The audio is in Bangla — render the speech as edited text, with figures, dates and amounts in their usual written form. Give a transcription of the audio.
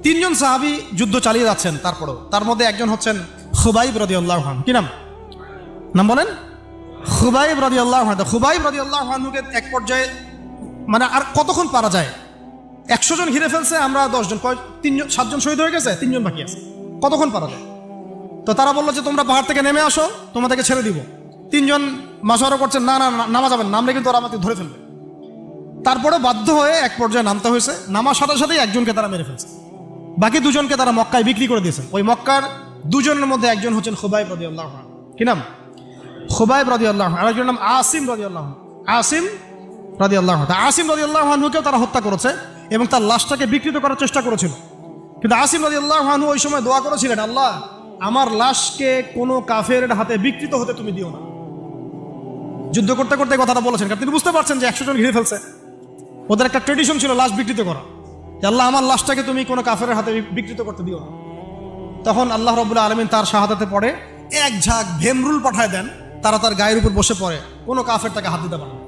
তিনজন সাহাবী যুদ্ধ চালিয়ে যাচ্ছেন, তারপরেও তার মধ্যে একজন হচ্ছেন খুবাইব রাদিয়াল্লাহু আনহু। কি নাম বলেন? খুবাইব রাদিয়াল্লাহু আনহু। খুবাইব রাদিয়াল্লাহু আনহুকে এক পর্যায়ে মানে আর কতক্ষণ পারা যায়, 100 জন ঘিরে ফেলছে, আমরা 10 জন, 7 জন শহীদ হয়ে গেছে, 3 জন বাকি আছে, কতক্ষণ পারা যায়? তো তারা বললো যে তোমরা পাহাড় থেকে নেমে আসো, তোমাদেরকে ছেড়ে দিব। 3 জন মাশওয়ারা করছেন, না নামা যাবেন, নামলে কিন্তু ওরা আমাকে ধরে ফেলবে। তারপরে বাধ্য হয়ে এক পর্যায়ে নামতে হয়েছে। নামার সাথে সাথেই একজনকে তারা মেরে ফেলছে, বাকি 2 জনকে তারা মক্কায় বিক্রি করে দিয়েছে। ওই মক্কার 2 জনের মধ্যে একজন হচ্ছেন খুবাইব রাদিয়াল্লাহু আনহু। কি নাম? খুবাইব রাদিয়াল্লাহু আনহু। আরেকজনের নাম আসিম রাদিয়াল্লাহু আনহু। আসিম রাদিয়াল্লাহু আনহু। আসিম রাদিয়াল্লাহু আনহুকেও তারা হত্যা করেছে এবং তার লাশটাকে বিকৃত করার চেষ্টা করেছিল। কিন্তু আসিম রাদিয়াল্লাহু আনহু ওই সময় দোয়া করেছিলেন, আল্লাহ আমার লাশকে কোনো কাফেরের হাতে বিকৃত হতে তুমি দিও না। যুদ্ধ করতে করতে কথাটা বলেছেন, কারণ তিনি বুঝতে পারছেন যে 100 জন ঘিরে ফেলছে। ওদের একটা ট্রেডিশন ছিল লাশ বিকৃত করা, যে আল্লাহ আমার লাশটাকে তুমি কোনো কাফেরের হাতে বিকৃত করতে দিও না। তখন আল্লাহ রাব্বুল আলামিন তার শাহাদাতে পড়ে এক ঝাঁক ভেমরুল পাঠায় দেন, তারা তার গায়ের উপর বসে পড়ে, কোনো কাফের তাকে হাত দিতে পারে না।